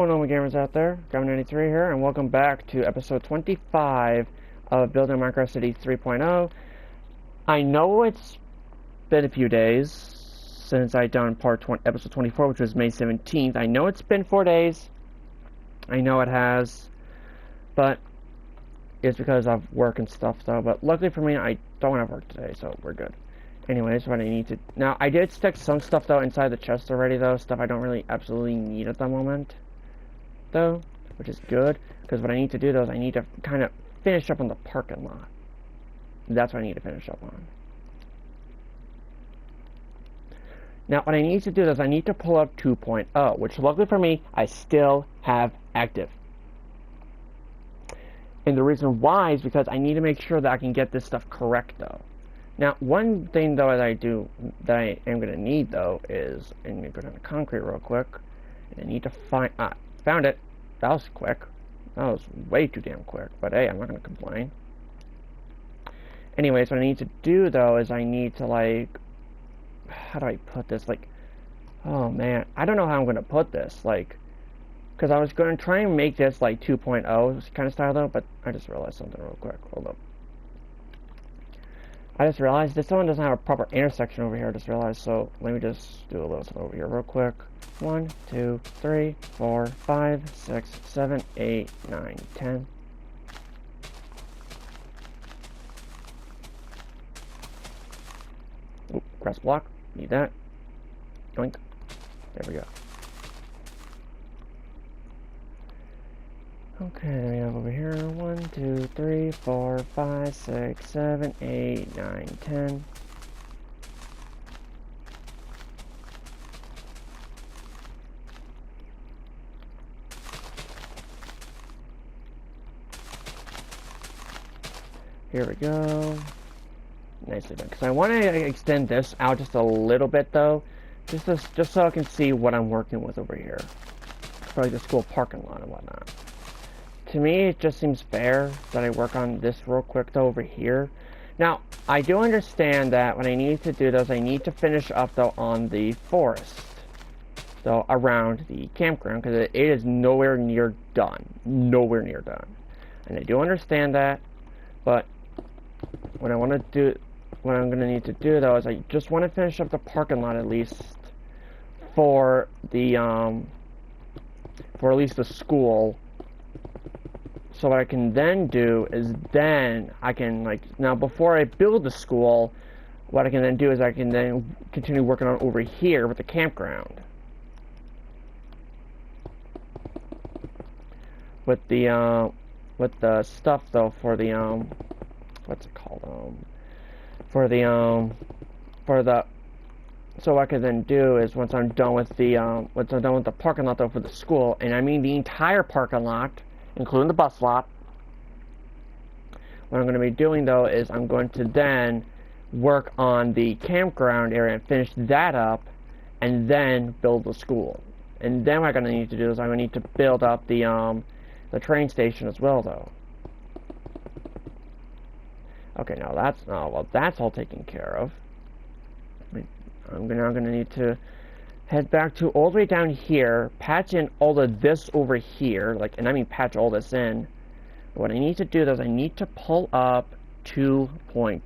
Hello, my gamers out there, Gavin93 here, and welcome back to episode 25 of Building Minecraft City 3.0. I know it's been a few days since I done episode 24, which was May 17th. I know it's been 4 days. I know it has, but it's because of work and stuff, though. But luckily for me, I don't have work today, so we're good. Anyways, what I need to... Now, I did stick some stuff, though, inside the chest already, though. Stuff I don't really absolutely need at the moment, though, which is good, because what I need to do, though, is I need to kind of finish up on the parking lot. That's what I need to finish up on. Now, what I need to do is I need to pull up 2.0, which luckily for me, I still have active. And the reason why is because I need to make sure that I can get this stuff correct, though. Now, one thing, though, that I am going to need, though, is, I'm going to go down to concrete real quick, and I need to find, found it. That was quick. That was way too damn quick, but hey, I'm not going to complain. Anyways, what I need to do, though, is I need to, like, how do I put this? Like, oh, man, I don't know how I'm going to put this, like, because I was going to try and make this, like, 2.0 kind of style, though, but I just realized something real quick. Hold up. I just realized this one doesn't have a proper intersection over here. I just realized, so let me just do a little stuff over here real quick. 1, 2, 3, 4, 5, 6, 7, 8, 9, 10. Oop, grass block. Need that. Yoink. There we go. Okay, we have over here 1, 2, 3, 4, 5, 6, 7, 8, 9, 10. Here we go. Nicely done. Because I want to extend this out just a little bit, though, just so I can see what I'm working with over here. Probably the school parking lot and whatnot. To me, it just seems fair that I work on this real quick, though, over here. Now, I do understand that what I need to do, is I need to finish up, though, on the forest, though, around the campground, because it is nowhere near done. Nowhere near done. And I do understand that, but what I want to do, what I'm going to need to do, though, is I just want to finish up the parking lot, at least, for the, for at least the school. So what I can then do is then I can, like, now before I build the school, what I can then do is I can then continue working on over here with the campground. With the stuff, though, for the, what's it called, so what I can then do is once I'm done with the parking lot, though, for the school, and I mean the entire parking lot, including the bus lot, what I'm going to be doing, though, is I'm going to then work on the campground area and finish that up, and then build the school. And then what I'm going to need to do is I'm going to need to build up the train station as well, though. Okay, now that's all taken care of. I'm now going to need to head back to all the way down here, patch in all of this over here, like, and I mean patch all this in. What I need to do, though, is I need to pull up 2.0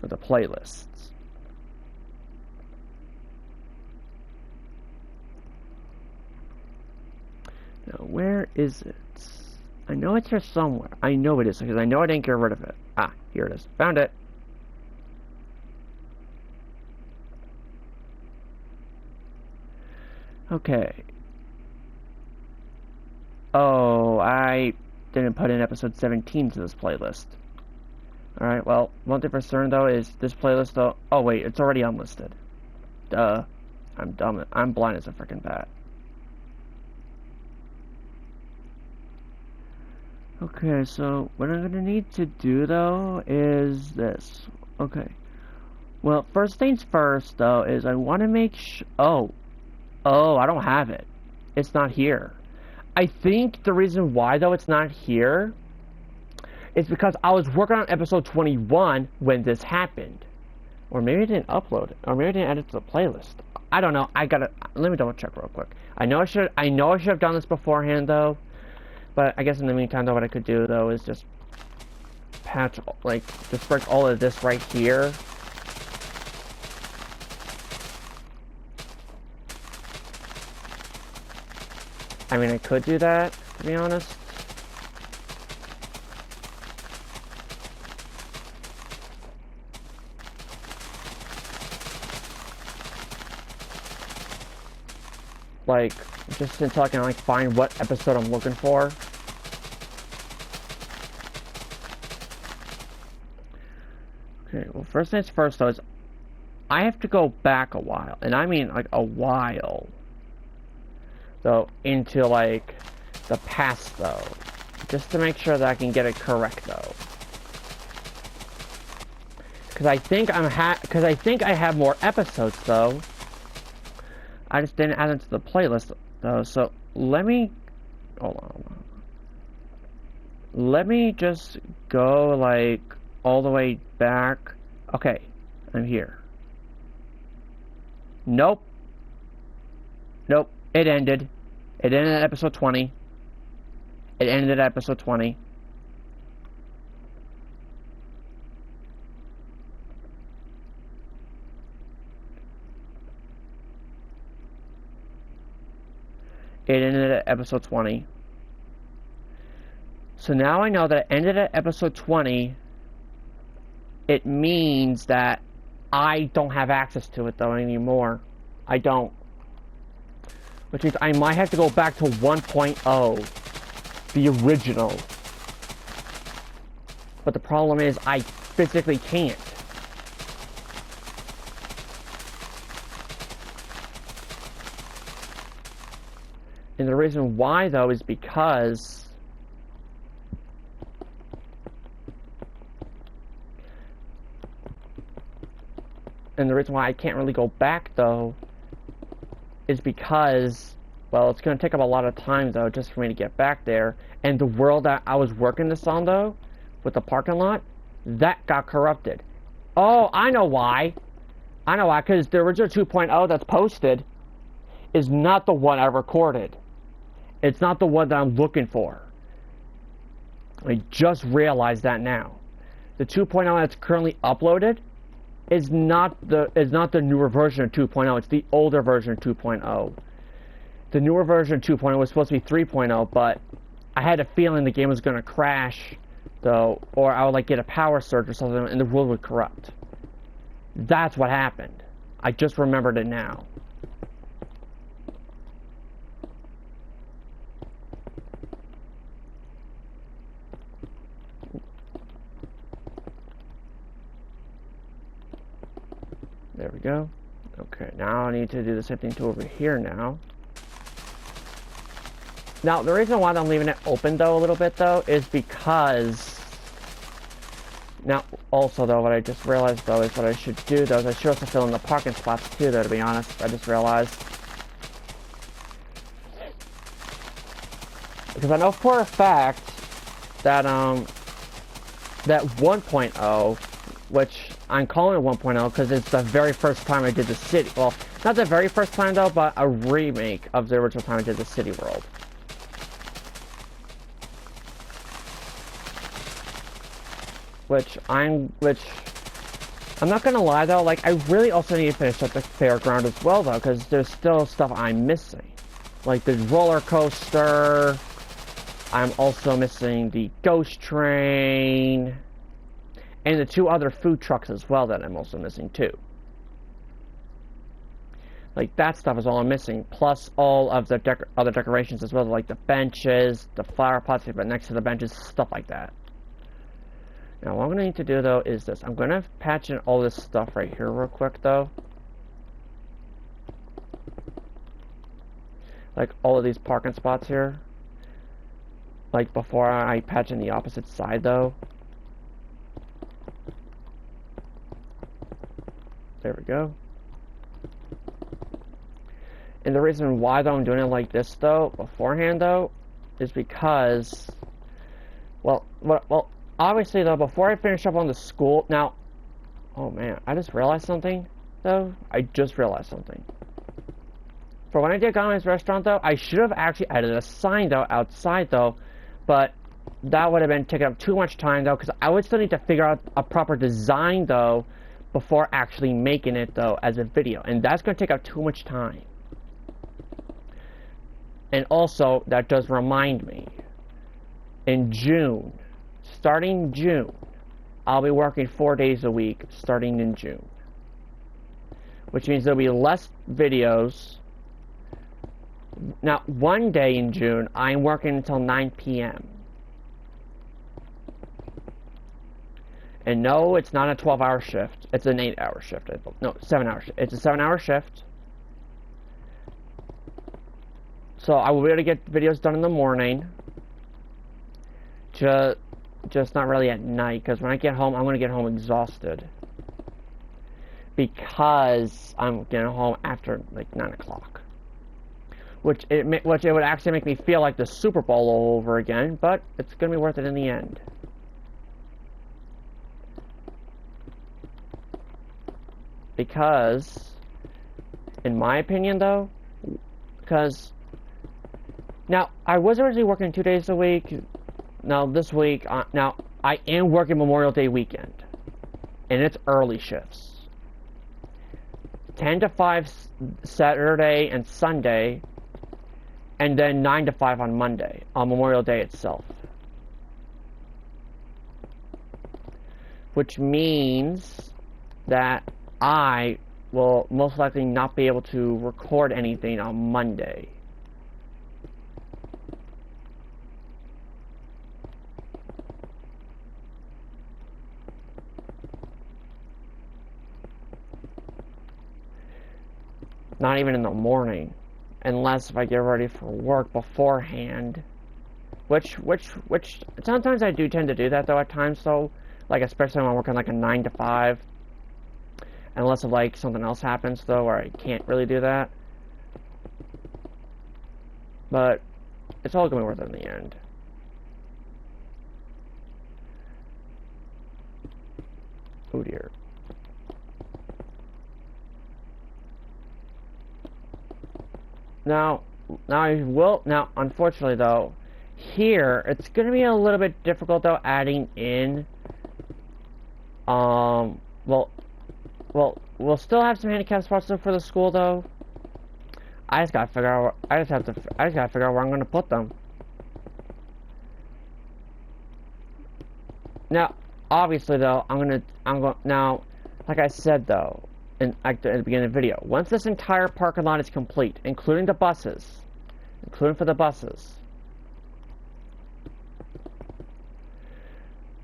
for the playlists. Now, where is it? I know it's here somewhere. I know it is, because I know I didn't get rid of it. Ah, here it is. Found it. Okay. Oh, I didn't put in episode 17 to this playlist. Alright, well, one thing for certain, though, is this playlist, though... Oh, wait, it's already unlisted. Duh. I'm dumb. I'm blind as a frickin' bat. Okay, so what I'm gonna need to do, though, is this. Okay. Well, first things first, though, is I want to make sure... Oh, I don't have it. It's not here. I think the reason why, though, it's not here is because I was working on episode 21 when this happened. Or maybe I didn't upload it. Or maybe I didn't add it to the playlist. I don't know. Let me double check real quick. I know I should have done this beforehand though. But I guess in the meantime though, what I could do though is just patch, like, just break all of this right here. I mean, I could do that, to be honest. Like, just until I can, like, find what episode I'm looking for. Okay, well, first things first, though, is I have to go back a while. And I mean, like, a while. Though, into, like, the past, though. Just to make sure that I can get it correct, though. Because I think I have more episodes, though. I just didn't add them to the playlist, though, so let me... Hold on. Let me just go, like, all the way back. Okay, I'm here. Nope. Nope, it ended. It ended at episode 20. It ended at episode 20. It ended at episode 20. So now I know that it ended at episode 20. It means that I don't have access to it, though, anymore. I don't. Which means I might have to go back to 1.0. The original. But the problem is, I physically can't. And the reason why, though, is because and the reason why I can't really go back, though, is because, well, it's going to take up a lot of time, though, just for me to get back there. And the world that I was working this on, though, with the parking lot, that got corrupted. Oh, I know why. I know why, because the original 2.0 that's posted is not the one I recorded. It's not the one that I'm looking for. I just realized that now. The 2.0 that's currently uploaded is not the newer version of 2.0. It's the older version of 2.0. The newer version of 2.0 was supposed to be 3.0, but I had a feeling the game was going to crash, though, or I would like get a power surge or something, and the world would corrupt. That's what happened. I just remembered it now. There we go. Okay, now I need to do the same thing to over here now. Now, the reason why I'm leaving it open, though, a little bit, though, is because... Now, also, though, what I just realized, though, is what I should do, though, is I should also fill in the parking spots, too, though, to be honest. I just realized. Because I know for a fact that, that 1.0, which I'm calling it 1.0 because it's the very first time I did the city. Well, not the very first time, though, but a remake of the original time I did the City World. Which I'm not gonna lie, though, like, I really also need to finish up the fairground as well, though, because there's still stuff I'm missing. Like the roller coaster. I'm also missing the ghost train. And the 2 other food trucks as well that I'm also missing, too. Like, that stuff is all I'm missing. Plus all of the other decorations as well, like the benches, the flower pots but next to the benches, stuff like that. Now, what I'm going to need to do, though, is this. I'm going to patch in all this stuff right here real quick, though. Like, all of these parking spots here. Like, before I patch in the opposite side, though. There we go. And the reason why, though, I'm doing it like this, though, beforehand, though, is because, well, obviously, though, before I finish up on the school, now, oh, man, I just realized something, though. I just realized something. for when I did Gomez Restaurant though, I should have actually added a sign though outside though, but that would have been taking up too much time though, because I would still need to figure out a proper design though before actually making it though as a video, and that's going to take up too much time. And also, that does remind me, in June, starting June, I'll be working 4 days a week starting in June, which means there'll be less videos. Now, one day in June, I'm working until 9 p.m. And no, it's not a 12-hour shift. It's an 8-hour shift. No, 7-hour shift. It's a 7-hour shift. So I will be able to get videos done in the morning. Just not really at night, because when I get home, I'm going to get home exhausted. Because I'm getting home after, like, 9 o'clock. Which it would actually make me feel like the Super Bowl all over again, but it's going to be worth it in the end. Because, in my opinion, though, because, now, I was originally working 2 days a week. Now, this week, now, I am working Memorial Day weekend. And it's early shifts. 10 to 5 Saturday and Sunday, and then 9 to 5 on Monday, on Memorial Day itself. Which means that I will most likely not be able to record anything on Monday. Not even in the morning, unless if I get ready for work beforehand, which sometimes I do tend to do that though at times though, like especially when I'm working like a 9 to 5, unless if like something else happens though where I can't really do that, but it's all gonna be worth it in the end. Oh dear. Now, unfortunately though, here, it's going to be a little bit difficult though, adding in, well, we'll still have some handicap spots though for the school though. I just gotta figure out, I just gotta figure out where I'm going to put them. Now, obviously though, now, like I said though, at the beginning of the video, once this entire parking lot is complete, including for the buses,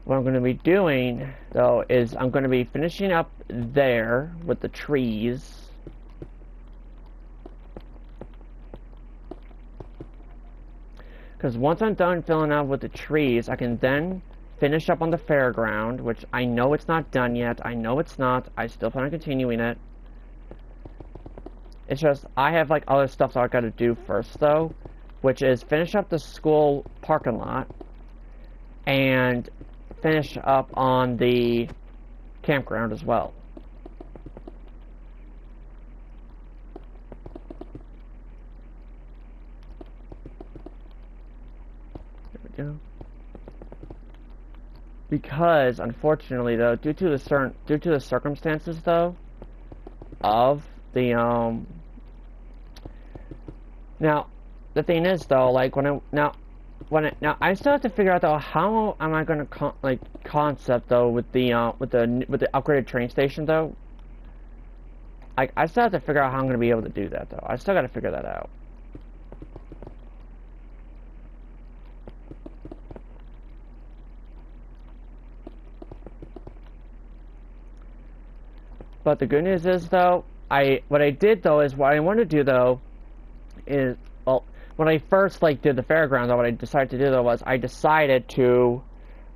what I'm going to be doing, though, is I'm going to be finishing up there with the trees. Because once I'm done filling out with the trees, I can then finish up on the fairground, which I know it's not done yet. I know it's not. I still plan on continuing it. It's just, I have, like, other stuff that I gotta do first, though, which is finish up the school parking lot and finish up on the campground as well. There we go. Because, unfortunately, though, due to the circumstances, though, of the, now, the thing is, though, like, now, I still have to figure out, though, how am I gonna, concept, though, with the upgraded train station, though. Like, I still have to figure out how I'm gonna be able to do that, though. I still gotta figure that out. But the good news is, though, what I did, though, is what I wanted to do, though, is, well, when I first, like, did the fairground, though, what I decided to do, though, was I decided to,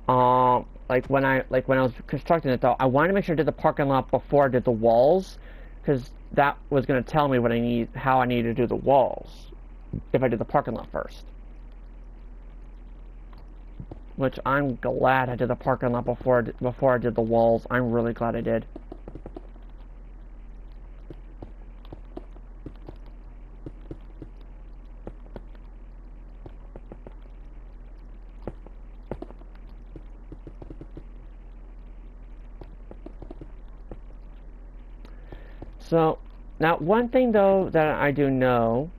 like, when I was constructing it, though, I wanted to make sure I did the parking lot before I did the walls, because that was going to tell me how I needed to do the walls, if I did the parking lot first. Which I'm glad I did the parking lot before I did the walls. I'm really glad I did. So, now one thing though that I do know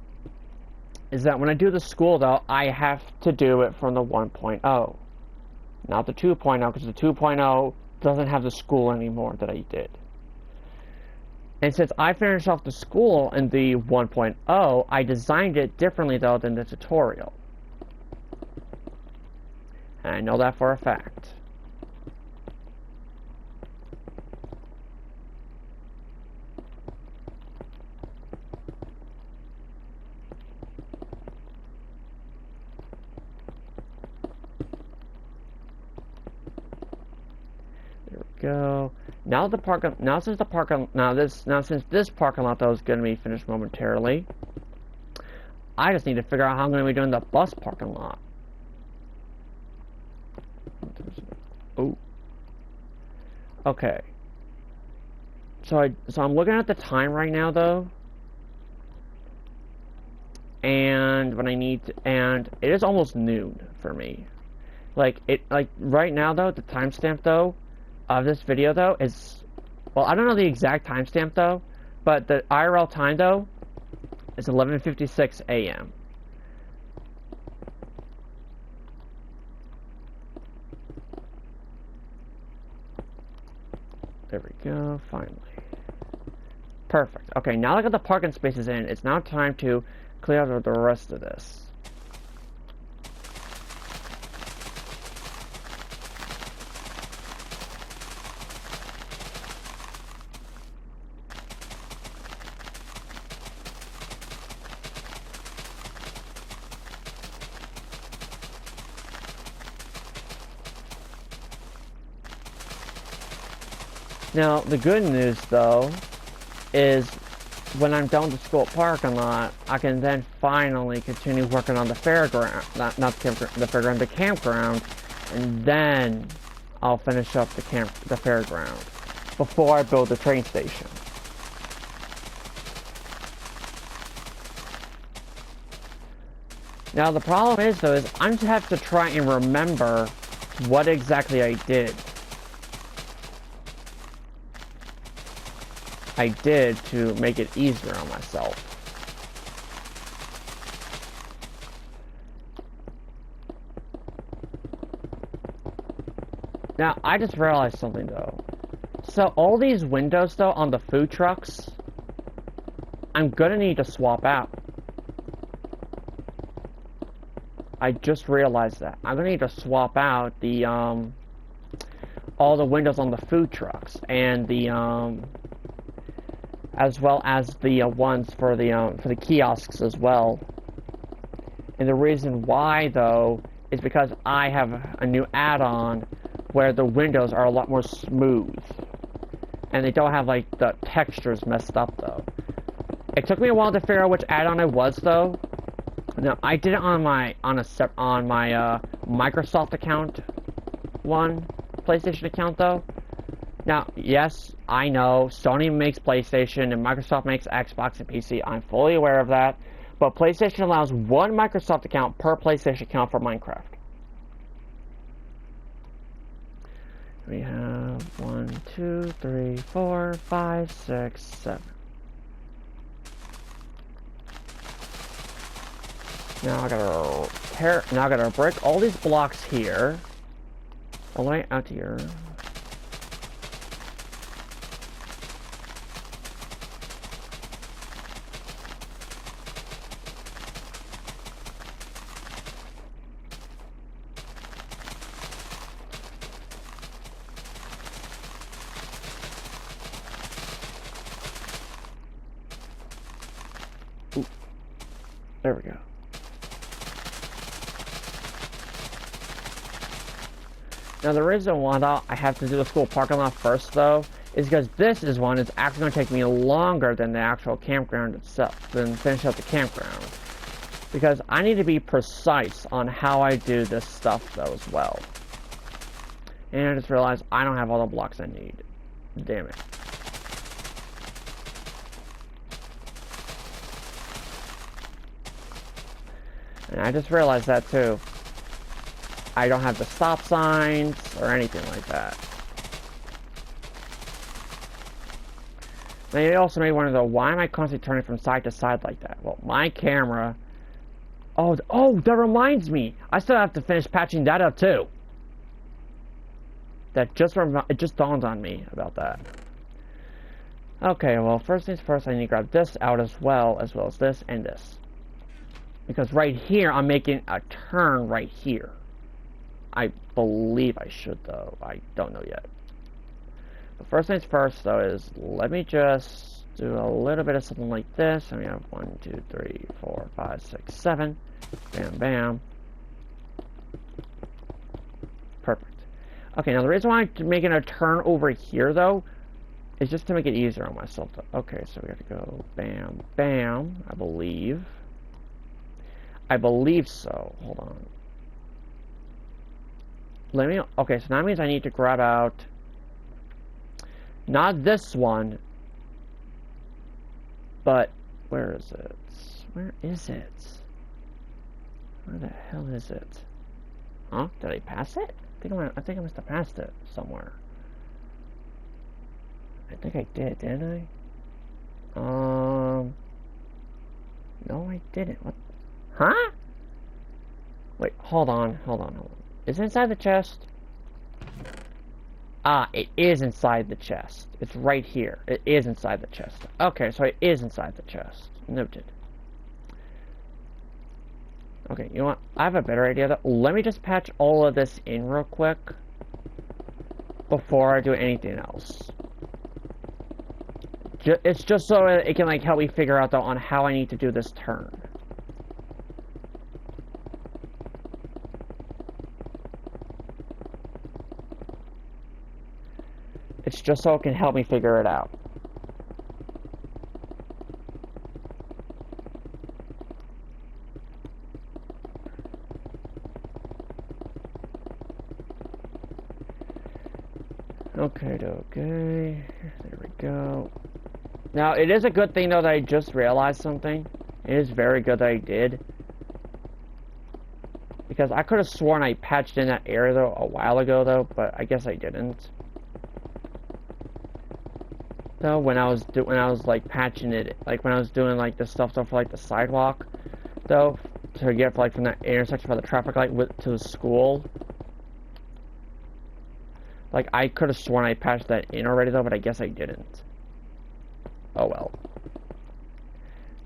is that when I do the school though, I have to do it from the 1.0. Not the 2.0, because the 2.0 doesn't have the school anymore that I did. And since I finished off the school in the 1.0, I designed it differently though than the tutorial. And I know that for a fact. Go. Now since this parking lot though is going to be finished momentarily, I just need to figure out how I'm going to be doing the bus parking lot. Oh. Okay. So I'm looking at the time right now though, and and it is almost noon for me. Like right now though, the timestamp though of this video though is, well, I don't know the exact timestamp though, but the IRL time though is 11:56 a.m. There we go, finally. Perfect. Okay, now that I got the parking spaces in, it's now time to clear out the rest of this. Now, the good news, though, is when I'm done with the school parking lot, I can then finally continue working on the fairground, not the campground, the fairground, the campground, and then I'll finish up the fairground before I build the train station. Now, the problem is, though, is I just have to try and remember what exactly I did. To make it easier on myself. Now, I just realized something though. So all these windows though on the food trucks, I'm gonna need to swap out. I just realized that. I'm gonna need to swap out the all the windows on the food trucks and the as well as the ones for the kiosks as well. And the reason why, though, is because I have a new add-on where the windows are a lot more smooth, and they don't have like the textures messed up. Though it took me a while to figure out which add-on it was, though. Now I did it on my Microsoft account, PlayStation account, though. Now, yes, I know Sony makes PlayStation and Microsoft makes Xbox and PC. I'm fully aware of that. But PlayStation allows one Microsoft account per PlayStation account for Minecraft. We have 1, 2, 3, 4, 5, 6, 7. Now I gotta break all these blocks here. All the way out here. There we go. Now the reason why I have to do the school parking lot first though is because this is one that's actually going to take me longer than the actual campground itself, than finish up the campground. Because I need to be precise on how I do this stuff though as well. And I just realized I don't have all the blocks I need. Damn it. And I just realized that too. I don't have the stop signs or anything like that. Now you also may wonder though, why am I constantly turning from side to side like that? Well, my camera... Oh, that reminds me! I still have to finish patching that up too. It just dawned on me about that. Okay, well, first things first, I need to grab this out as well as this and this. Because right here, I'm making a turn right here. I believe I should, though. I don't know yet. But first things first, though, is let me just do a little bit of something like this. And we have 1, 2, 3, 4, 5, 6, 7. Bam, bam. Perfect. Okay, now the reason why I'm making a turn over here, though, is just to make it easier on myself. Okay, so we have to go bam, bam, I believe. I believe so. Hold on. Okay, so that means I need to grab out, not this one, but, where is it? Where is it? Where the hell is it? Huh? Did I pass it? I think I must have passed it somewhere. I think I did, didn't I? No, I didn't. What? Huh? Wait, hold on. Is it inside the chest? Ah, it is inside the chest. It's right here. It is inside the chest. Okay, so it is inside the chest. Noted. Okay, you know what? I have a better idea though. Let me just patch all of this in real quick before I do anything else. It's just so it can like help me figure out though on how I need to do this turn. It's just so it can help me figure it out. Okay, there we go. Now, it is a good thing, though, that I just realized something. It is very good that I did. Because I could have sworn I patched in that area, though, a while ago, though, but I guess I didn't. So, when I was, like, patching it, like, when I was doing, like, the stuff for, like, the sidewalk, though, to get, like, from that intersection by the traffic light to the school. Like, I could have sworn I patched that in already, though, but I guess I didn't. Oh, well.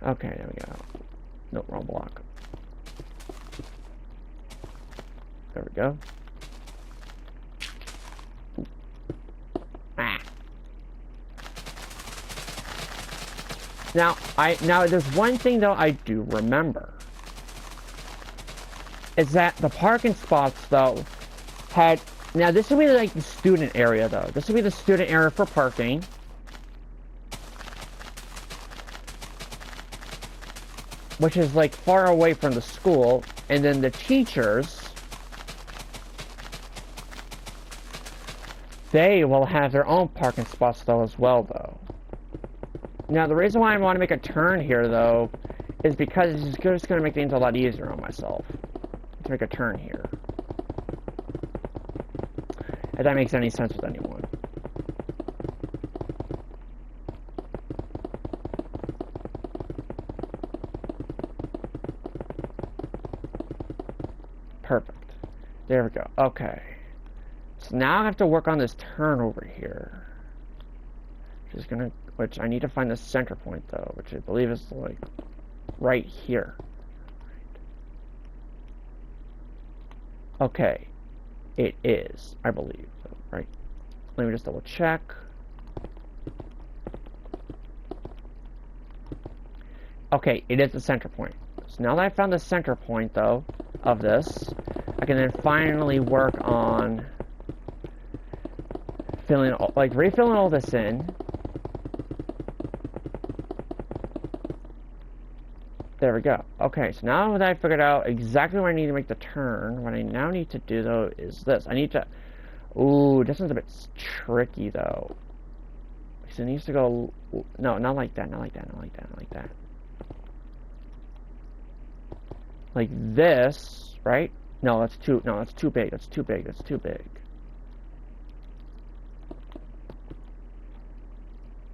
Okay, there we go. Nope, wrong block. There we go. Ooh. Ah. Now, there's one thing, though, I do remember. Is that the parking spots, though, had... Now, this would be, like, the student area, though. This would be the student area for parking. Which is, like, far away from the school. And then the teachers... They will have their own parking spots, though, as well, though. Now, the reason why I want to make a turn here, though, is because it's just going to make things a lot easier on myself. To make a turn here. If that makes any sense with anyone. Perfect. There we go. Okay. So now I have to work on this turn over here. Which I need to find the center point though, which I believe is like right here. Okay. It is, I believe. Right. Let me just double check. Okay, it is the center point. So now that I found the center point though of this, I can then finally work on refilling all this in. There we go. Okay, so now that I figured out exactly where I need to make the turn, what I now need to do, though, is this. I need to... Ooh, this one's a bit tricky, though. Because it needs to go... No, not like that, not like that, not like that, not like that. Like this, right? No, that's too big, that's too big, that's too big.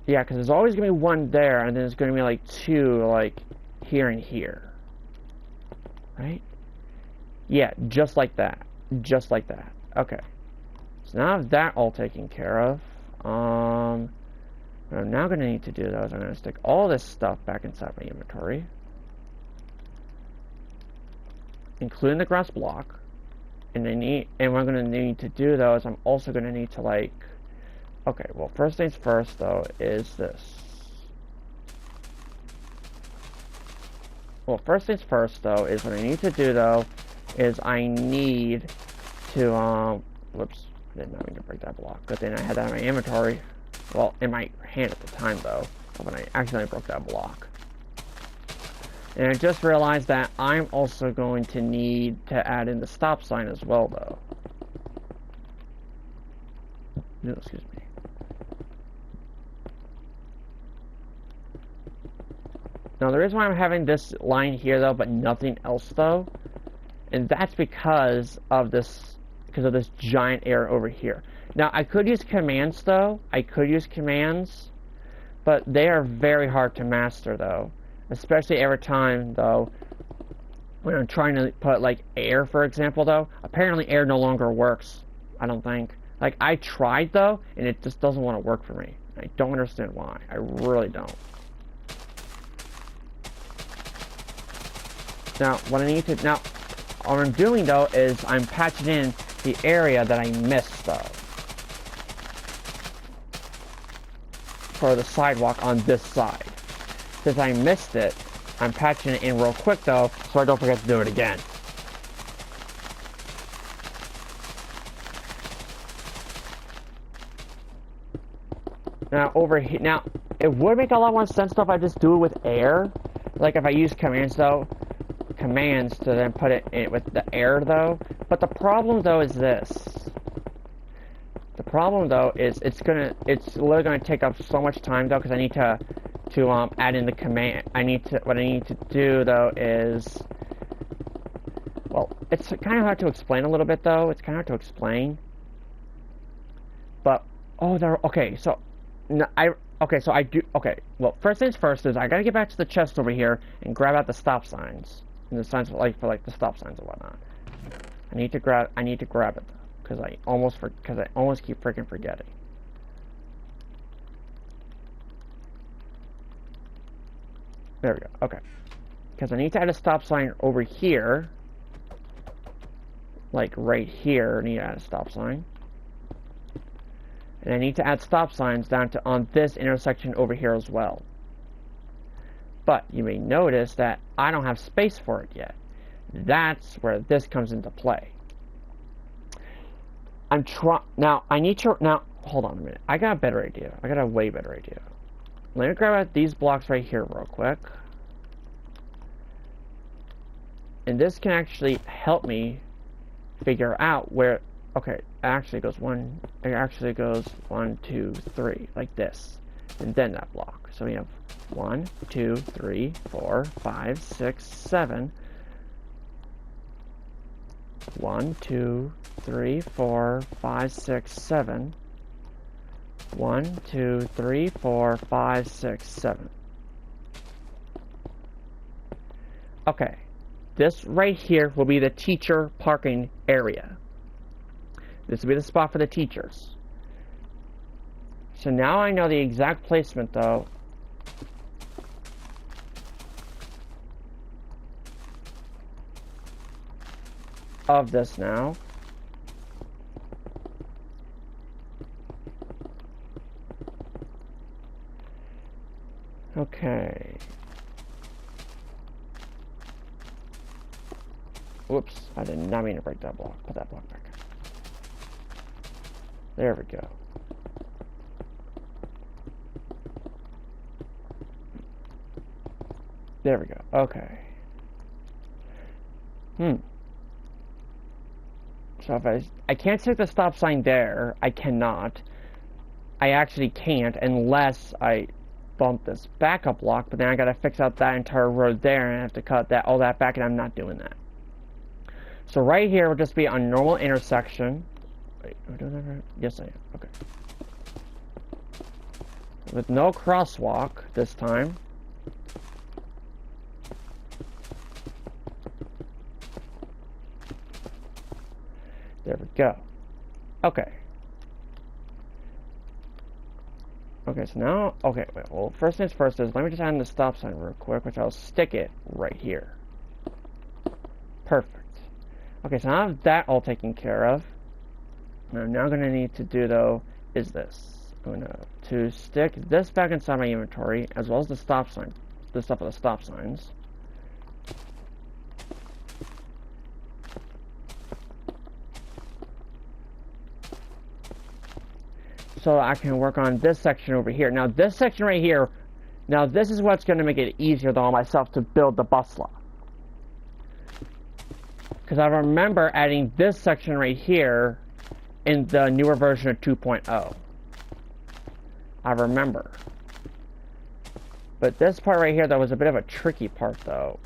Yeah, because there's always going to be one there, and then there's going to be, like, two, like, here and here. Right? Yeah, just like that. Just like that. Okay. So now I have that all taken care of. What I'm now going to need to do, though, is I'm going to stick all this stuff back inside my inventory. Including the grass block. And what I'm going to need to do, though, is I'm also going to need to, like... Okay, well, first things first, though, is this. Well, first things first, though, is what I need to do, though, is I need to, whoops, I did not mean to break that block. Good thing I had that in my inventory. Well, in my hand at the time, though, when I accidentally broke that block. And I just realized that I'm also going to need to add in the stop sign as well, though. No, excuse me. Now, the reason why I'm having this line here, though, but nothing else, though, and that's because of this giant error over here. Now, I could use commands, though. I could use commands, but they are very hard to master, though. Especially every time, though, when I'm trying to put, like, air, for example, though. Apparently, air no longer works, I don't think. Like, I tried, though, and it just doesn't want to work for me. I don't understand why. I really don't. Now, what I'm doing, though, is I'm patching in the area that I missed, though. For the sidewalk on this side. Since I missed it, I'm patching it in real quick, though, so I don't forget to do it again. Now, over here, now, it would make a lot more sense, though, if I just do it with air. Like, if I use commands, though, to then put it in with the air, though. But the problem, though, is this. The problem, though, is it's literally gonna take up so much time, though, because I need to add in the command. What I need to do, though, is, well, it's kind of hard to explain a little bit, though. It's kind of hard to explain. But okay. So, well, first things first is I gotta get back to the chest over here and grab out the stop signs. And the signs for the stop signs and whatnot. I need to grab it because I almost keep freaking forgetting. There we go. Okay. Because I need to add a stop sign over here. Like right here, I need to add a stop sign. And I need to add stop signs down to on this intersection over here as well. But you may notice that I don't have space for it yet. That's where this comes into play. Now, hold on a minute. I got a better idea. I got a way better idea. Let me grab out these blocks right here real quick. And this can actually help me figure out where, okay, it actually goes 1, 2, 3, like this. And then that block. So we have 1, 2, 3, 4, 5, 6, 7. 1, 2, 3, 4, 5, 6, 7. 1, 2, 3, 4, 5, 6, 7. Okay. This right here will be the teacher parking area. This will be the spot for the teachers. So now I know the exact placement, though, of this now. Okay. Whoops, I did not mean to break that block. Put that block back. There we go. There we go. Okay. So if I can't set the stop sign there, I cannot. I actually can't unless I bump this backup block, but then I gotta fix out that entire road there and I have to cut all that back, and I'm not doing that. So right here will just be a normal intersection. Wait, am I doing that right? Yes, I am. Okay. with no crosswalk this time. There we go. Okay. Okay, so now, okay, wait, well, first things first is, let me just add in the stop sign real quick, which I'll stick it right here. Perfect. Okay, so now I have that all taken care of. What I'm now going to need to do, though, is this. I'm going to stick this back inside my inventory, as well as the stop sign, the stuff with the stop signs. So I can work on this section over here. Now, this section right here, now this is what's going to make it easier, though, on myself to build the bus lot. Because I remember adding this section right here in the newer version of 2.0. I remember. But this part right here, that was a bit of a tricky part, though.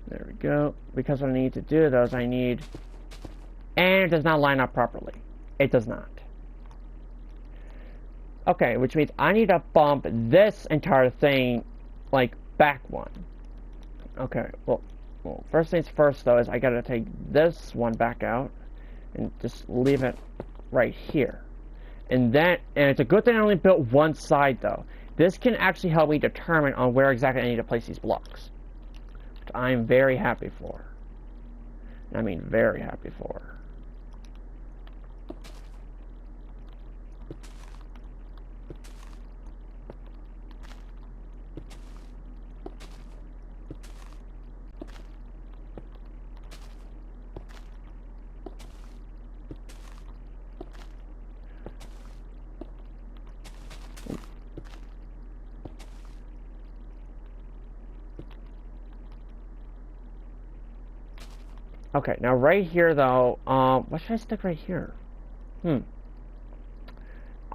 There we go. Because what I need to do, though, is I need... And it does not line up properly. It does not. Okay, which means I need to bump this entire thing, like, back one. Okay, well, first things first, though, is I gotta take this one back out and just leave it right here. And it's a good thing I only built one side, though. This can actually help me determine on where exactly I need to place these blocks. Which I'm very happy for. I mean, very happy for. Okay, now right here though, what should I stick right here? I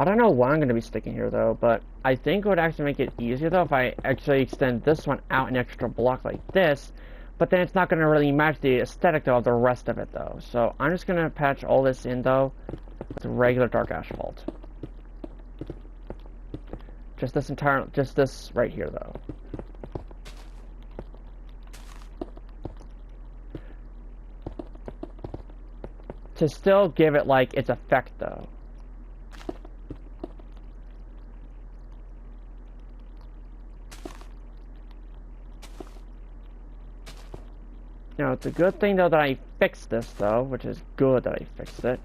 don't know why I'm going to be sticking here though, but I think it would actually make it easier though if I actually extend this one out an extra block like this, but then it's not going to really match the aesthetic though of the rest of it though. So I'm just going to patch all this in though with regular dark asphalt. Just this right here though. To still give it like its effect though. Now it's a good thing though that I fixed this though, which is good that I fixed it.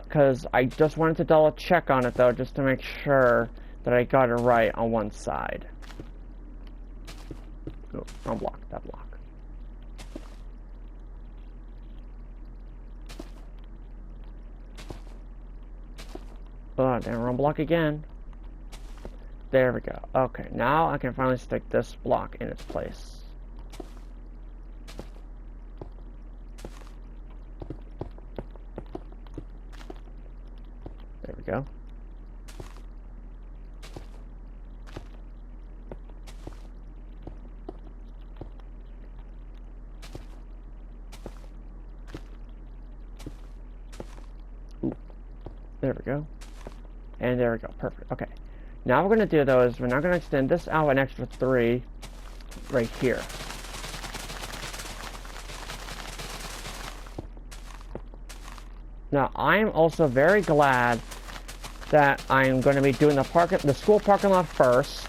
Cause I just wanted to double check on it though, just to make sure that I got it right on one side. Oh, wrong block, that block. Oh, damn, wrong block again. There we go. Okay, now I can finally stick this block in its place. There we go. Ooh. There we go. And there we go. Perfect. Okay. Now what we're going to do, though, is we're now going to extend this out an extra 3 right here. Now, I'm also very glad that I'm going to be doing the school parking lot first.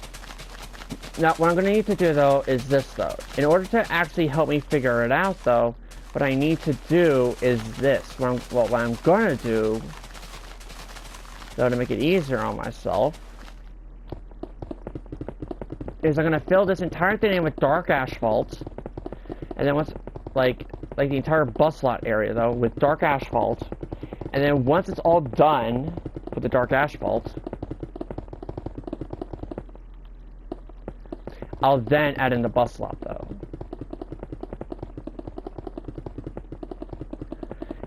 Now, what I'm going to need to do, though, is this, though. In order to actually help me figure it out, though, what I need to do is this. What I'm going to do, though, to make it easier on myself, is I'm going to fill this entire thing in with dark asphalt. And then once, like the entire bus lot area, though, with dark asphalt. And then once it's all done with the dark asphalt, I'll then add in the bus lot, though.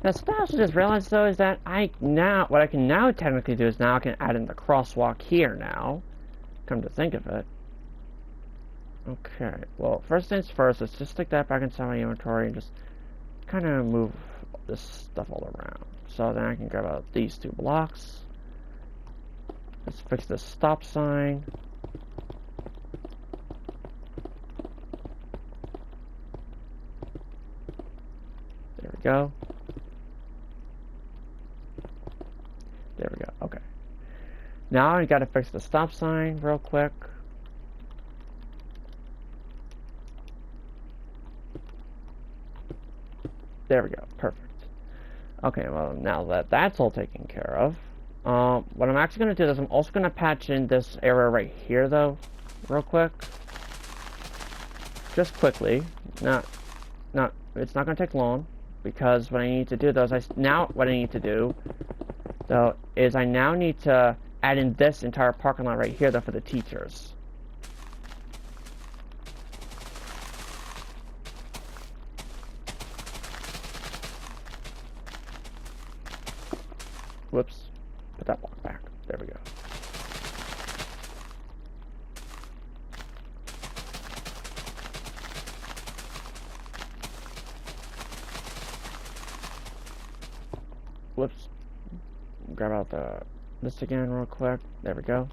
That's what I also just realized though is that what I can now technically do is now I can add in the crosswalk here now. Come to think of it. Okay, well, first things first, let's just stick that back inside my inventory and just kind of move this stuff all around. So then I can grab out these 2 blocks. Let's fix the stop sign. There we go. There we go, okay. Now I gotta fix the stop sign real quick. There we go, perfect. Okay, well, now that that's all taken care of, what I'm actually going to do is I'm also going to patch in this area right here, though, real quick. Just quickly. It's not going to take long, because what I need to do, though, is what I need to do, though, is I now need to add in this entire parking lot right here, though, for the teachers. Whoops. Put that block back. There we go. Whoops. Grab out this again real quick. There we go.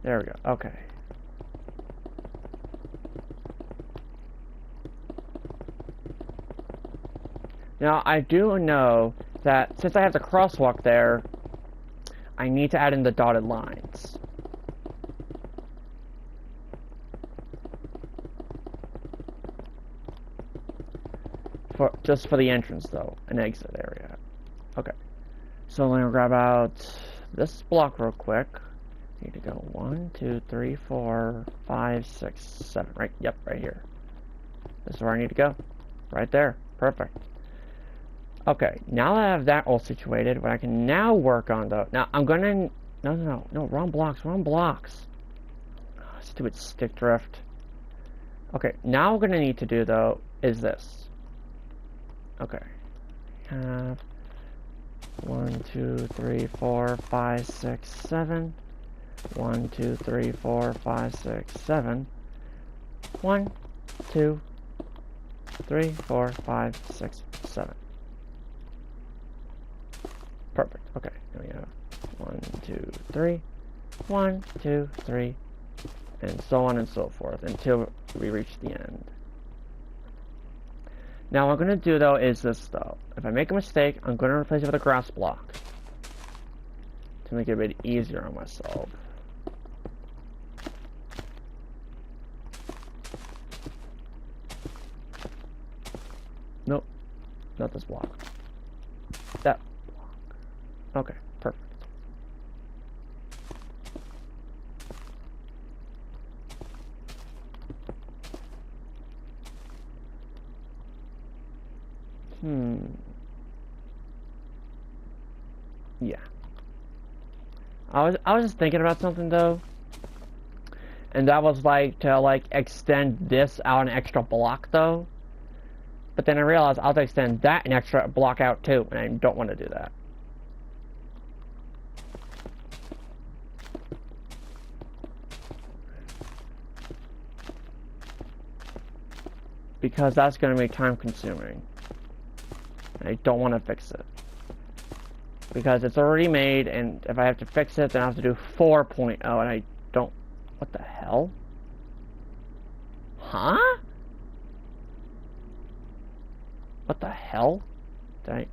There we go. Okay. Now, I do know that since I have the crosswalk there, I need to add in the dotted lines. Just for the entrance, though, an exit area. Okay. So let me grab out this block real quick. Need to go 1, 2, 3, 4, 5, 6, 7. Right? Yep, right here. This is where I need to go. Right there. Perfect. Okay, now that I have that all situated, what I can now work on, though... Now, I'm gonna... No, wrong blocks. Oh, stupid stick drift. Okay, now what we're gonna need to do, though, is this. Okay. Have... 1, 2, 3, 4, 5, 6, 7. 1, 2, 3, 4, 5, 6, 7. 1, 2, 3, 4, 5, 6, 7. Perfect. Okay, here we have 1, 2, 3, 1, 2, 3, and so on and so forth until we reach the end. Now, what I'm going to do, though, is this, though. If I make a mistake, I'm going to replace it with a grass block to make it a bit easier on myself. Nope, not this block. That block. Okay, perfect. Yeah. I was just thinking about something though. And that was like to extend this out an extra block though. But then I realized I'll have to extend that an extra block out too, and I don't want to do that. Because that's going to be time consuming. I don't want to fix it. Because it's already made, and if I have to fix it, then I have to do 4.0, and I don't... What the hell? Huh? What the hell? Did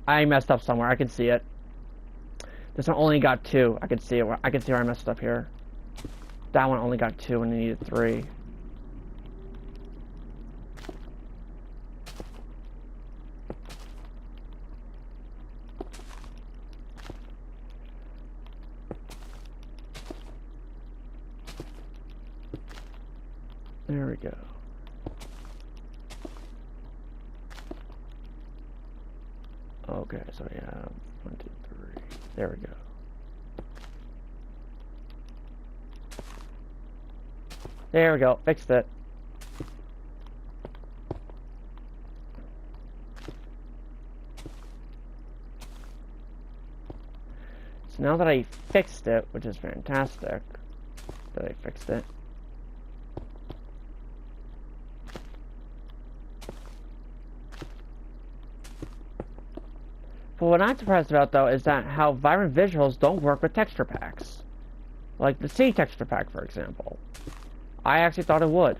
I messed up somewhere. I can see it. This one only got 2. I can see it. I can see where I messed up here. That one only got 2 and it needed 3. There we go. Okay, so we have 1, 2, 3. There we go. There we go. Fixed it. So now that I fixed it, which is fantastic that I fixed it. But what I'm surprised about, though, is that how Vibrant Visuals don't work with texture packs. Like the sea texture pack, for example. I actually thought it would.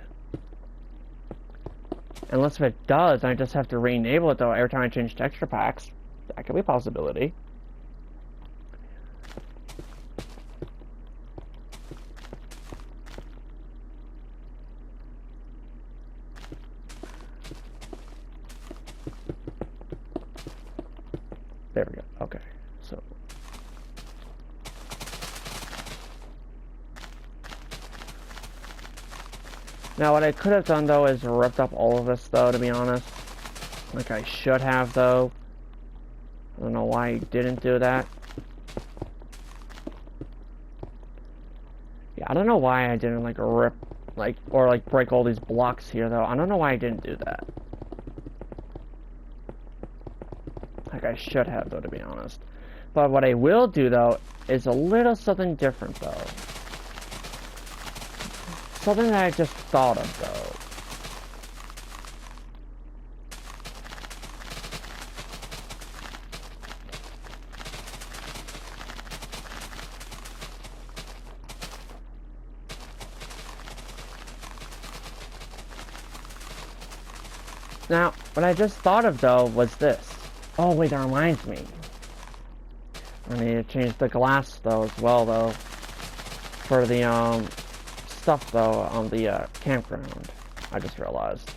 Unless if it does, I just have to re-enable it, though, every time I change texture packs. That could be a possibility. There we go. Okay. So. Now, what I could have done, though, is ripped up all of this, though, to be honest. Like I should have, though. I don't know why I didn't do that. Yeah, I don't know why I didn't, like, rip, like, or, like, break all these blocks here, though. I don't know why I didn't do that. Like I should have, though, to be honest. But what I will do, though, is a little something different, though. Something that I just thought of, though. Now, what I just thought of, though, was this. Oh, wait, that reminds me. I need to change the glass, though, as well, though. For the, stuff, though, on the, campground. I just realized.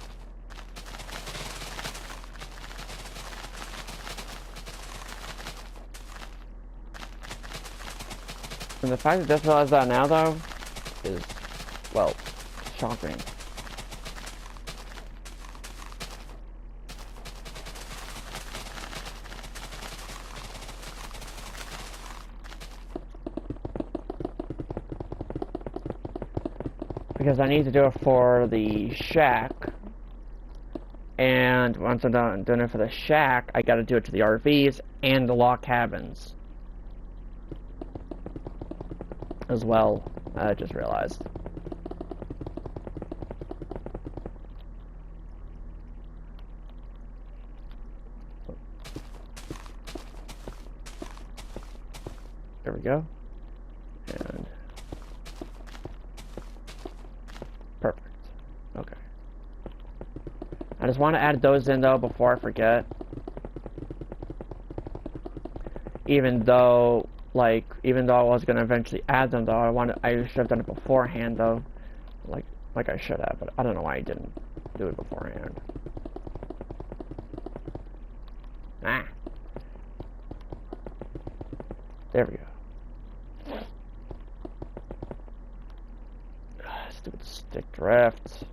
And the fact that I just realized that now, though, is, well, shocking. Because I need to do it for the shack, and once I'm done doing it for the shack, I gotta do it to the RVs and the log cabins as well. I just realized. There we go. And perfect. Okay. I just want to add those in, though, before I forget. Even though I was gonna eventually add them, though, I should have done it beforehand, though. Like I should have, but I don't know why I didn't do it beforehand. Ah. There we go. Stupid stick drift.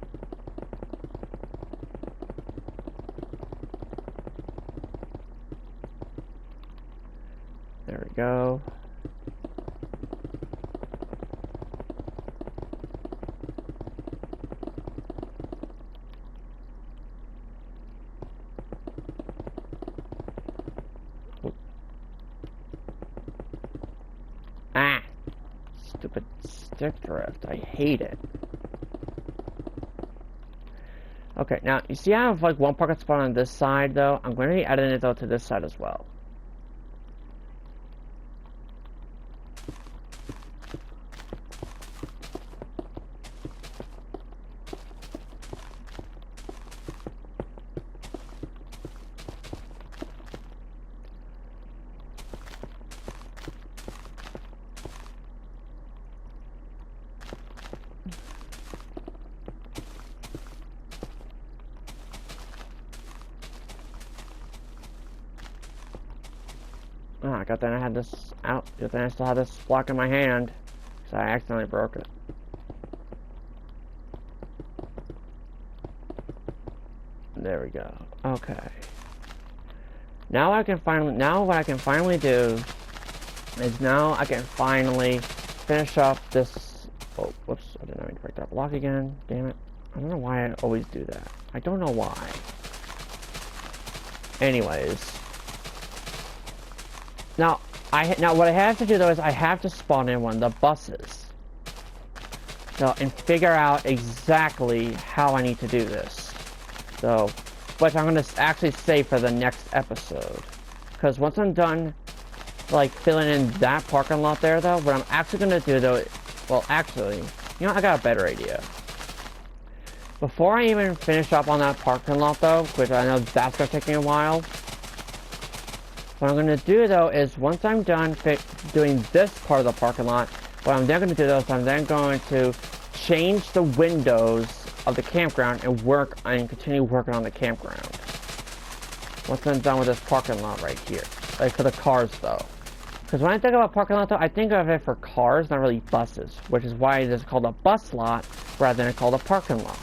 There we go. Ah! Stupid stick drift. I hate it. Okay, now, you see I have, like, one pocket spot on this side, though? I'm going to be adding it, though, to this side as well. Oh, good thing I had this out. Good thing I still had this block in my hand, because I accidentally broke it. There we go. Okay. Now what I can finally do is now I can finally finish up this. Oh, whoops! I didn't mean to break that block again. Damn it! I don't know why I always do that. I don't know why. Anyways. Now, Now what I have to do though is I have to spawn in one of the buses. So, and figure out exactly how I need to do this. So, which I'm gonna actually save for the next episode. Because once I'm done, like, filling in that parking lot there though, what I'm actually gonna do though, well actually, you know, I got a better idea. Before I even finish up on that parking lot though, which I know that's gonna take me a while, what I'm gonna do though is once I'm done doing this part of the parking lot, what I'm then gonna do though is I'm then going to change the windows of the campground and continue working on the campground. Once I'm done with this parking lot right here. Like for the cars though. Because when I think about parking lot though, I think of it for cars, not really buses. Which is why it is called a bus lot rather than called a parking lot.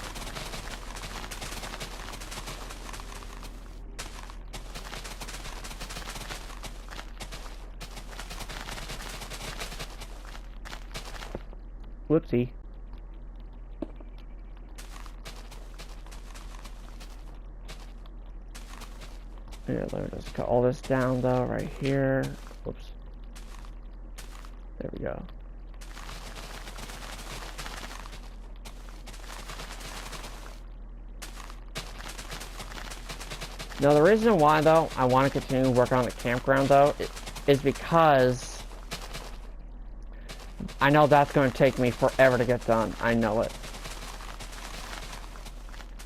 Whoopsie. Yeah, let me just cut all this down though, right here. Whoops. There we go. Now the reason why though I want to continue working on the campground though is because I know that's going to take me forever to get done. I know it.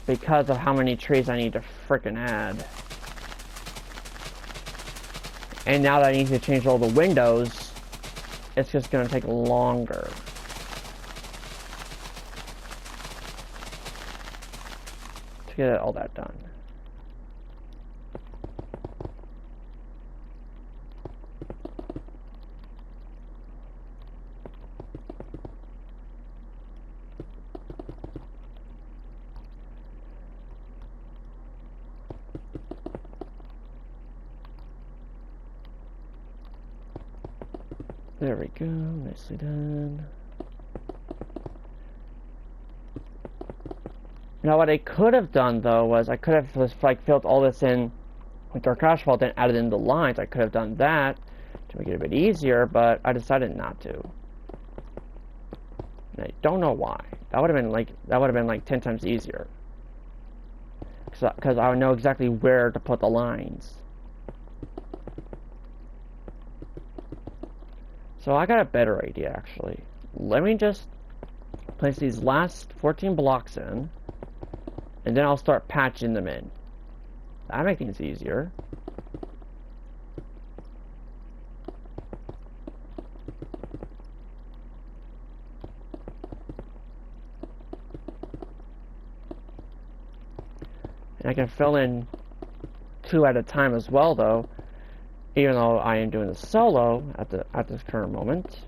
Because of how many trees I need to frickin' add. And now that I need to change all the windows, it's just going to take longer. To get all that done. There we go, nicely done. Now what I could have done though was I could have just like filled all this in with dark asphalt and added in the lines. I could have done that to make it a bit easier, but I decided not to. And I don't know why. That would have been like 10 times easier. Because I would know exactly where to put the lines. So I got a better idea, actually. Let me just place these last 14 blocks in, and then I'll start patching them in. That'll make things easier. And I can fill in 2 at a time as well, though. Even though I am doing this solo at this current moment.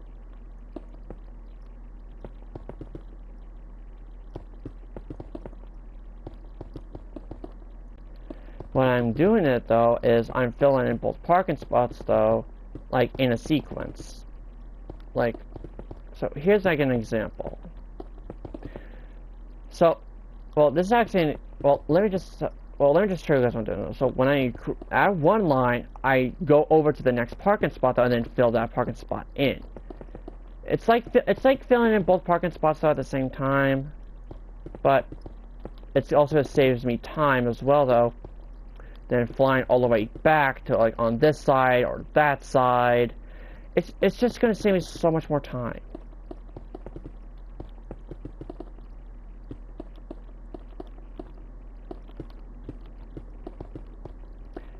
When I'm doing it though is I'm filling in both parking spots though, like in a sequence. Like, so here's like an example. So, well, this is actually, well, let me just show you guys what I'm doing. So when I add one line, I go over to the next parking spot though, and then fill that parking spot in. It's like filling in both parking spots though at the same time, but it also saves me time as well though. Then flying all the way back to like on this side or that side, it's just gonna save me so much more time.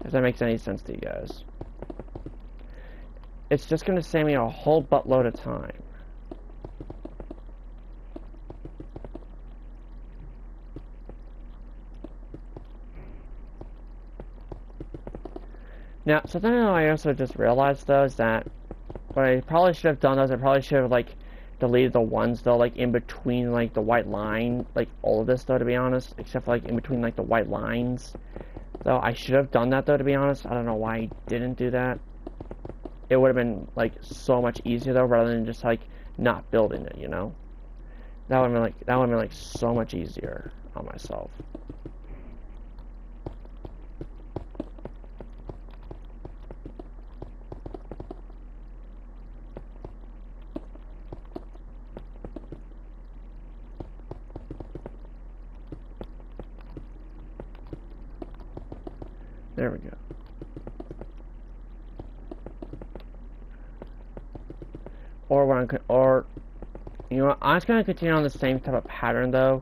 If that makes any sense to you guys. It's just going to save me a whole buttload of time. Now, something that I also just realized though is that what I probably should have done is I probably should have like deleted the ones though like in between like the white line, like all of this though, to be honest, except for like in between like the white lines. Though I should have done that though, to be honest. I don't know why I didn't do that. It would have been like so much easier though, rather than just like not building it, you know. That would have been like so much easier on myself. There we go. Or you know what? I'm just gonna continue on the same type of pattern though,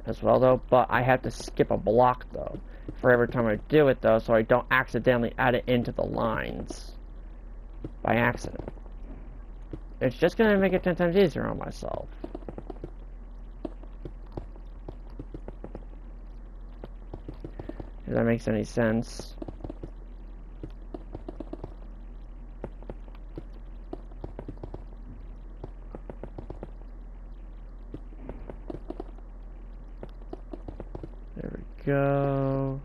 as well though. But I have to skip a block though for every time I do it though, so I don't accidentally add it into the lines by accident. It's just gonna make it 10 times easier on myself. If that makes any sense. There we go.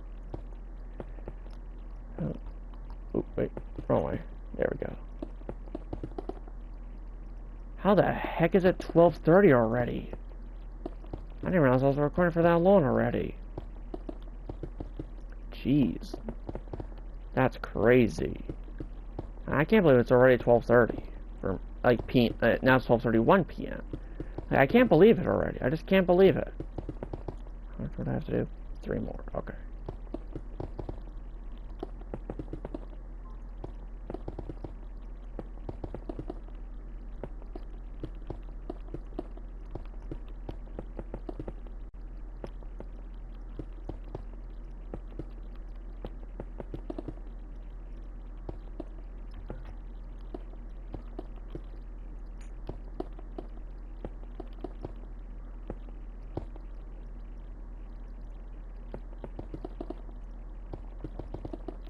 Oh, wait, wrong way. There we go. How the heck is it 12:30 already? I didn't realize I was recording for that long already. Jeez. That's crazy. I can't believe it's already 12:30. For like now it's 12:31 p.m. Like, I can't believe it already. I just can't believe it. What do I have to do? 3 more. Okay.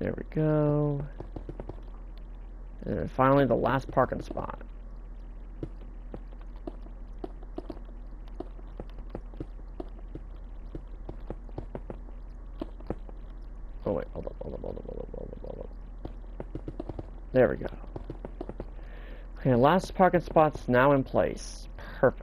There we go. And then finally the last parking spot. Oh wait, hold up. There we go. Okay, last parking spot's now in place. Perfect.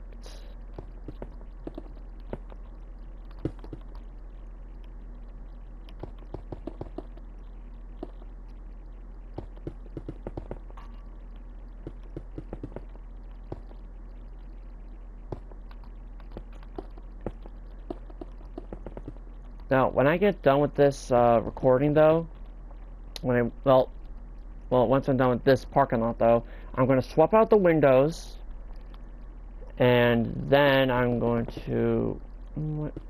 Now, when I get done with this recording, though, well, once I'm done with this parking lot, though, I'm going to swap out the windows, and then I'm going to.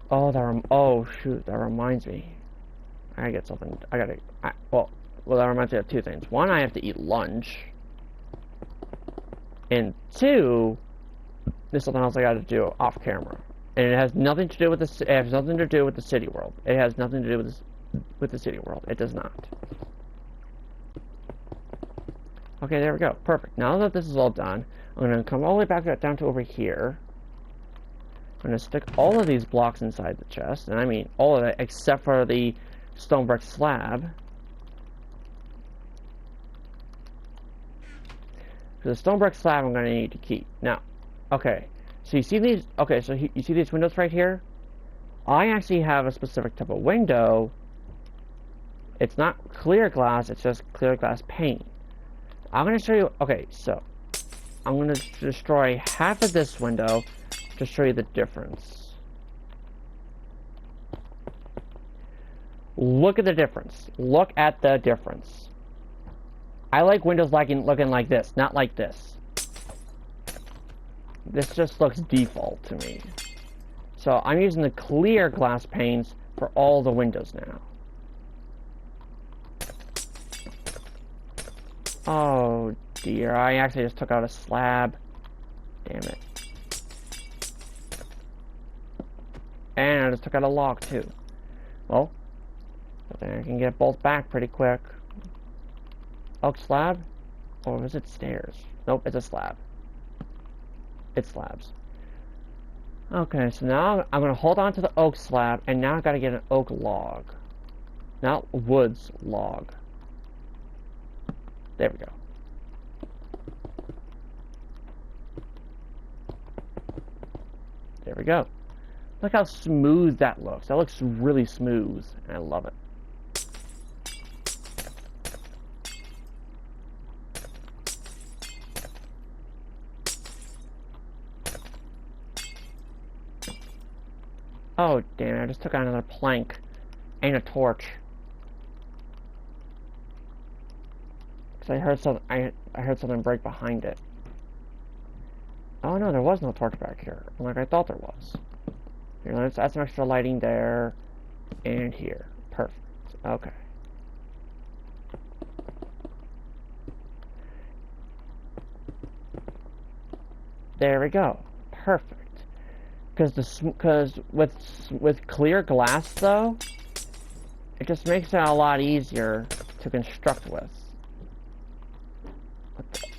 Oh shoot, that reminds me. I gotta get something. Well, that reminds me of 2 things. One, I have to eat lunch, and 2, there's something else I got to do off camera. And it has nothing to do with this. It has nothing to do with the city world. It has nothing to do with this, with the city world. It does not. Okay, there we go. Perfect. Now that this is all done, I'm going to come all the way back down to over here. I'm going to stick all of these blocks inside the chest, and I mean all of it except for the stone brick slab. For the stone brick slab, I'm going to need to keep. Now, okay. So you see these, okay, so you see these windows right here? I actually have a specific type of window. It's not clear glass, it's just clear glass pane. I'm going to show you, okay, so I'm going to destroy half of this window to show you the difference. Look at the difference. Look at the difference. I like windows looking like this, not like this. This just looks default to me. So I'm using the clear glass panes for all the windows now. Oh dear, I actually just took out a slab. Damn it. And I just took out a log too. Well, I think I can get both back pretty quick. Oak slab? Or is it stairs? Nope, it's a slab. It's slabs. Okay, so now I'm going to hold on to the oak slab, and now I've got to get an oak log. Not woods log. There we go. There we go. Look how smooth that looks. That looks really smooth, and I love it. Oh, damn it, I just took out another plank and a torch. Because I heard something. I heard something break behind it. Oh no, there was no torch back here. Like I thought there was. Here, let's add some extra lighting there and here. Perfect. Okay. There we go. Perfect. Because with clear glass though, it just makes it a lot easier to construct with.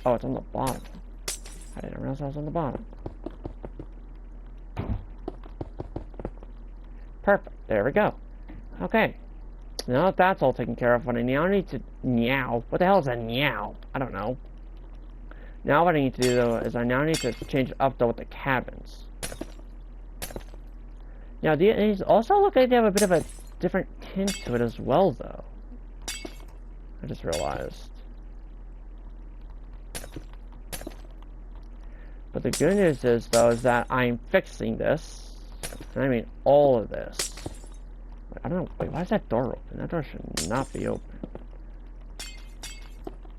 Oh, it's on the bottom. I didn't realize I was on the bottom. Perfect. There we go. Okay. Now that that's all taken care of, what I now need to... Meow. What the hell is a meow? I don't know. Now what I need to do, though, is I now need to change up, though, with the cabins. Now, these also look like they have a bit of a different tint to it as well, though. I just realized. But the good news is, though, is that I'm fixing this. And I mean all of this. I don't know. Wait, why is that door open? That door should not be open.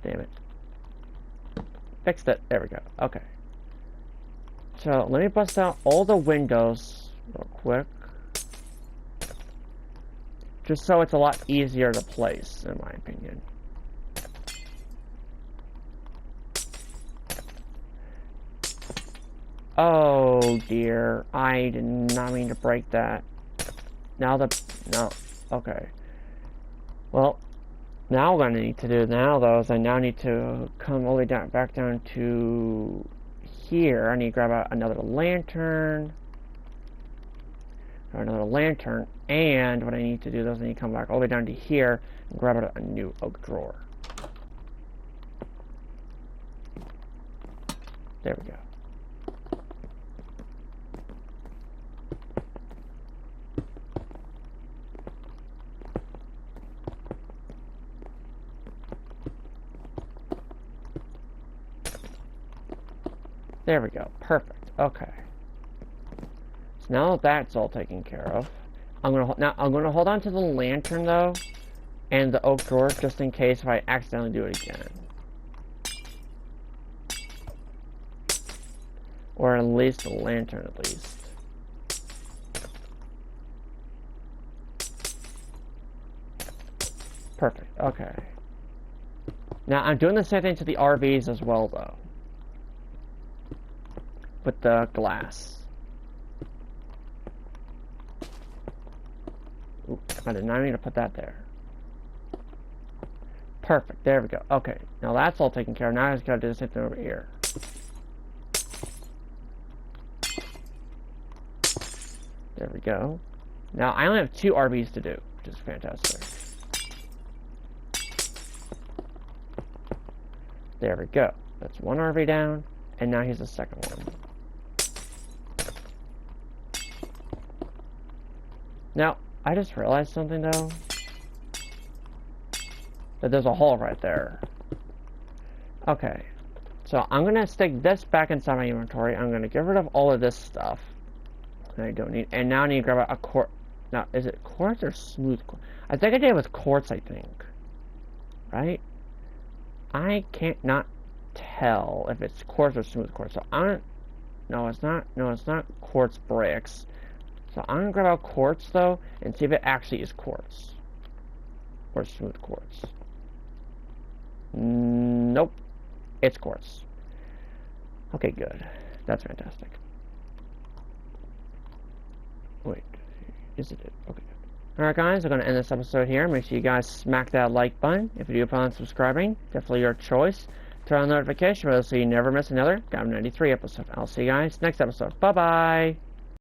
Damn it. Fixed it. There we go. Okay. So, let me bust out all the windows real quick. Just so it's a lot easier to place, in my opinion. Oh dear, I did not mean to break that. Now no, okay. Well, now what I need to do now though is I now need to come all the way down, back down to here. I need to grab out another lantern. And what I need to do is I need to come back all the way down to here and grab out a new oak drawer. There we go. There we go. Perfect. Okay. So now that that's all taken care of, I'm gonna hold on to the lantern though, and the oak drawer just in case if I accidentally do it again, or at least the lantern at least. Perfect. Okay. Now I'm doing the same thing to the RVs as well though. With the glass. Ooh, I did not mean to put that there. Perfect, there we go. Okay, now that's all taken care of. Now I just gotta do the same thing over here. There we go. Now I only have 2 RVs to do, which is fantastic. There we go. That's 1 RV down, and now here's the second one. Now, I just realized something though. That there's a hole right there. Okay. So I'm gonna stick this back inside my inventory. I'm gonna get rid of all of this stuff that I don't need. And now I need to grab a quartz. Now, is it quartz or smooth quartz? I think I did it with quartz, I think. Right? I can't not tell if it's quartz or smooth quartz. So no, it's not quartz bricks. So I'm gonna grab out quartz though and see if it actually is quartz or smooth quartz. Nope, it's quartz. Okay, good. That's fantastic. Wait, is it? Okay. Alright guys, I'm gonna end this episode here. Make sure you guys smack that like button. If you do plan on subscribing, definitely your choice. Turn on the notification bell so you never miss another Gavin 93 episode. I'll see you guys next episode. Bye bye.